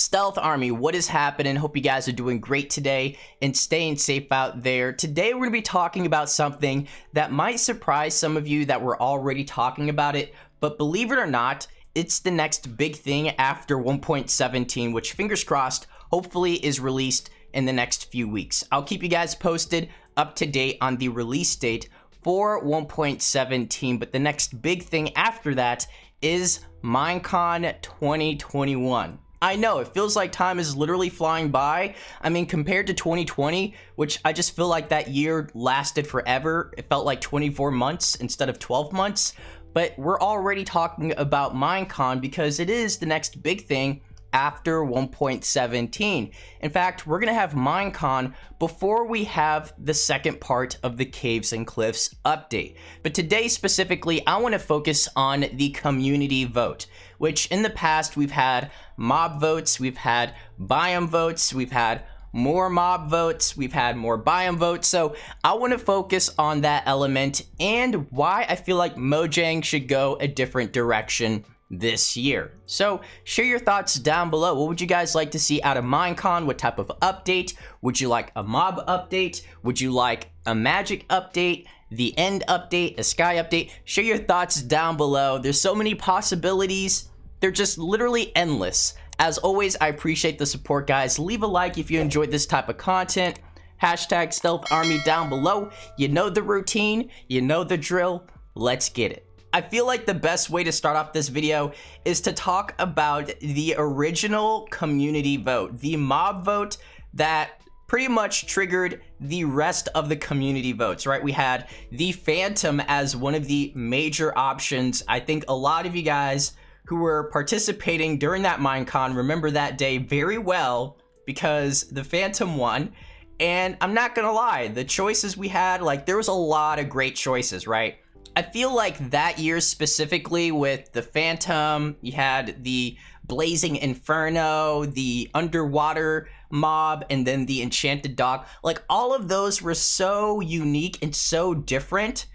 Stealth Army, what is happening? Hope you guys are doing great today and staying safe out there. Today we're going to be talking about something that might surprise some of you that we're already talking about it, but believe it or not, it's the next big thing after 1.17, which fingers crossed, hopefully is released in the next few weeks. I'll keep you guys posted, up to date on the release date for 1.17, but the next big thing after that is Minecon 2021. I know, it feels like time is literally flying by. I mean, compared to 2020, which I just feel like that year lasted forever. It felt like 24 months instead of 12 months. But we're already talking about Minecon because it is the next big thing after 1.17. In fact, we're gonna have Minecon before we have the second part of the Caves and Cliffs update. But today specifically, I want to focus on the community vote, which in the past we've had mob votes, we've had biome votes, we've had more mob votes, we've had more biome votes. So I want to focus on that element and why I feel like Mojang should go a different direction this year. So share your thoughts down below. What would you guys like to see out of Minecon? What type of update? Would you like a mob update? Would you like a magic update? The end update? A sky update? Share your thoughts down below. There's so many possibilities. They're just literally endless. As always, I appreciate the support, guys. Leave a like if you enjoyed this type of content. Hashtag Stealth Army down below. You know the routine. You know the drill. Let's get it. I feel like the best way to start off this video is to talk about the original community vote, the mob vote that pretty much triggered the rest of the community votes, right? We had the Phantom as one of the major options. I think a lot of you guys who were participating during that Minecon remember that day very well because the Phantom won. And I'm not gonna lie, the choices we had, like there was a lot of great choices, right? I feel like that year specifically with the Phantom, you had the Blazing Inferno, the Underwater mob, and then the Enchanted Dog. Like all of those were so unique and so different.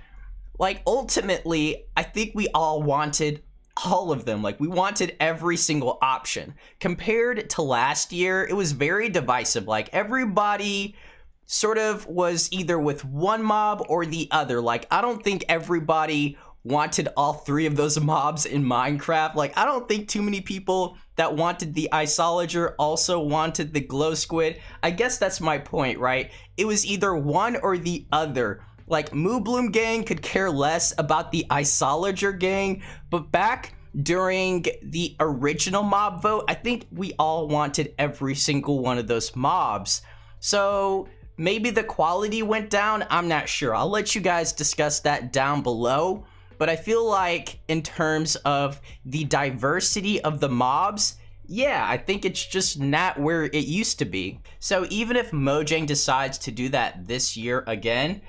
Like ultimately, I think we all wanted all of them. Like we wanted every single option. Compared to last year, it was very divisive. Like everybody sort of was either with one mob or the other. Like I don't think everybody wanted all three of those mobs in Minecraft. Like I don't think too many people that wanted the Isolager also wanted the Glow Squid. I guess that's my point, right? It was either one or the other. Like Moo Bloom gang could care less about the Isolager gang, but back during the original mob vote, I think we all wanted every single one of those mobs. So maybe the quality went down, I'm not sure. I'll let you guys discuss that down below. But I feel like in terms of the diversity of the mobs, yeah, I think it's just not where it used to be. So even if Mojang decides to do that this year again,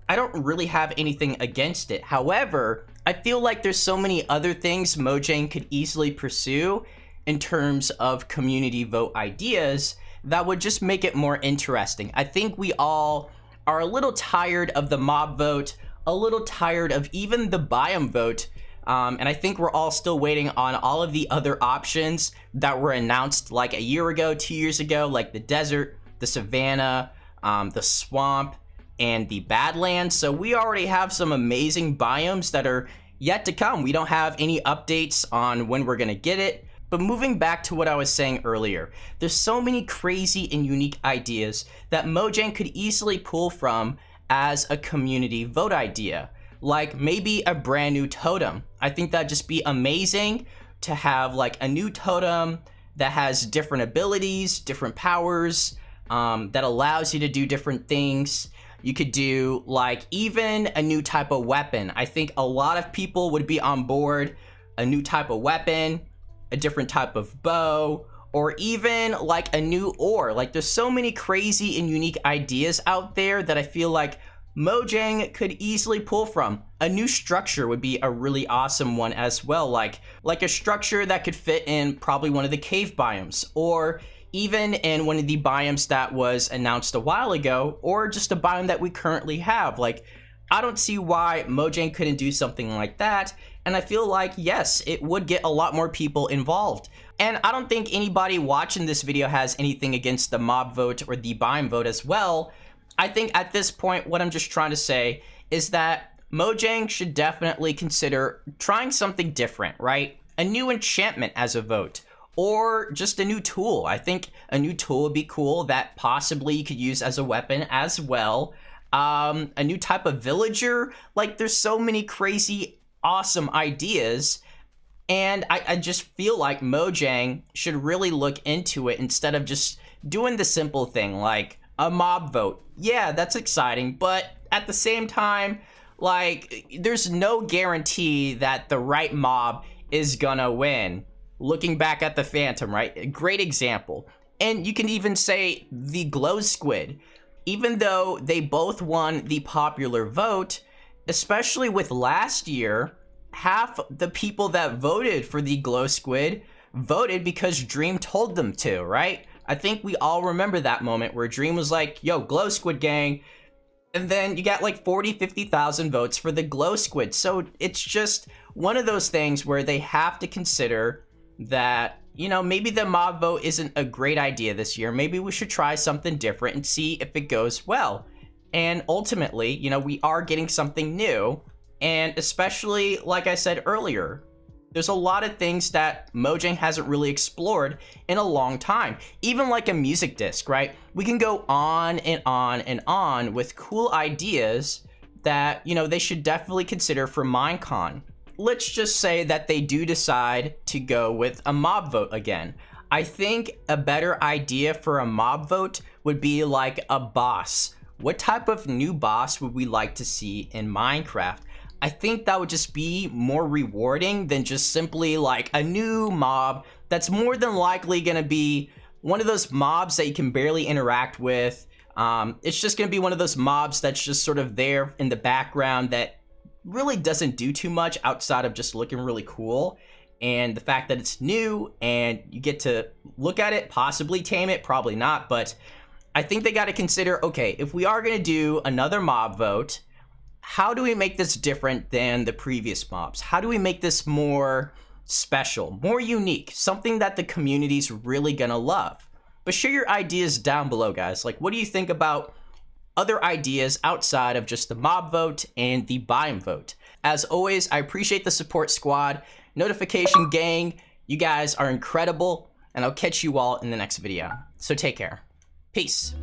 I don't really have anything against it. However, I feel like there's so many other things Mojang could easily pursue in terms of community vote ideas that would just make it more interesting. I think we all are a little tired of the mob vote, a little tired of even the biome vote, and I think we're all still waiting on all of the other options that were announced like a year ago, 2 years ago, like the desert, the savanna, the swamp, and the Badlands. So we already have some amazing biomes that are yet to come. We don't have any updates on when we're gonna get it. But moving back to what I was saying earlier, there's so many crazy and unique ideas that Mojang could easily pull from as a community vote idea. Like maybe a brand new totem. I think that'd just be amazing to have like a new totem that has different abilities, different powers, that allows you to do different things. You could do like even a new type of weapon. I think a lot of people would be on board a new type of weapon, a different type of bow, or even like a new ore. Like there's so many crazy and unique ideas out there that I feel like Mojang could easily pull from. A new structure would be a really awesome one as well. Like a structure that could fit in probably one of the cave biomes, or even in one of the biomes that was announced a while ago, or just a biome that we currently have. Like I don't see why Mojang couldn't do something like that. And I feel like, yes, it would get a lot more people involved. And I don't think anybody watching this video has anything against the mob vote or the Biome vote as well. I think at this point, what I'm just trying to say is that Mojang should definitely consider trying something different, right? A new enchantment as a vote, or just a new tool. I think a new tool would be cool that possibly you could use as a weapon as well. A new type of villager. Like, there's so many crazy, awesome ideas. And I just feel like Mojang should really look into it instead of just doing the simple thing like a mob vote. Yeah, that's exciting, but at the same time, like, there's no guarantee that the right mob is gonna win. Looking back at the Phantom, right? A great example. And you can even say the Glow Squid. Even though they both won the popular vote, especially with last year, half the people that voted for the Glow Squid voted because Dream told them to, right? I think we all remember that moment where Dream was like, yo, Glow Squid gang. And then you got like 40, 50,000 votes for the Glow Squid. So it's just one of those things where they have to consider that, you know, maybe the mob vote isn't a great idea this year. Maybe we should try something different and see if it goes well. And ultimately, you know, we are getting something new. And especially, like I said earlier, there's a lot of things that Mojang hasn't really explored in a long time. Even like a music disc, right? We can go on and on and on with cool ideas that, you know, they should definitely consider for Minecon. Let's just say that they do decide to go with a mob vote again. I think a better idea for a mob vote would be like a boss. What type of new boss would we like to see in Minecraft? I think that would just be more rewarding than just simply like a new mob that's more than likely gonna be one of those mobs that you can barely interact with. It's just gonna be one of those mobs that's just sort of there in the background that really doesn't do too much outside of just looking really cool. And the fact that it's new and you get to look at it, possibly tame it, probably not, but I think they gotta consider, okay, if we are gonna do another mob vote, how do we make this different than the previous mobs? How do we make this more special, more unique, something that the community's really gonna love? But share your ideas down below, guys. Like, what do you think about other ideas outside of just the mob vote and the Biome vote? As always, I appreciate the support, squad. Notification gang, you guys are incredible, and I'll catch you all in the next video. So take care. Peace.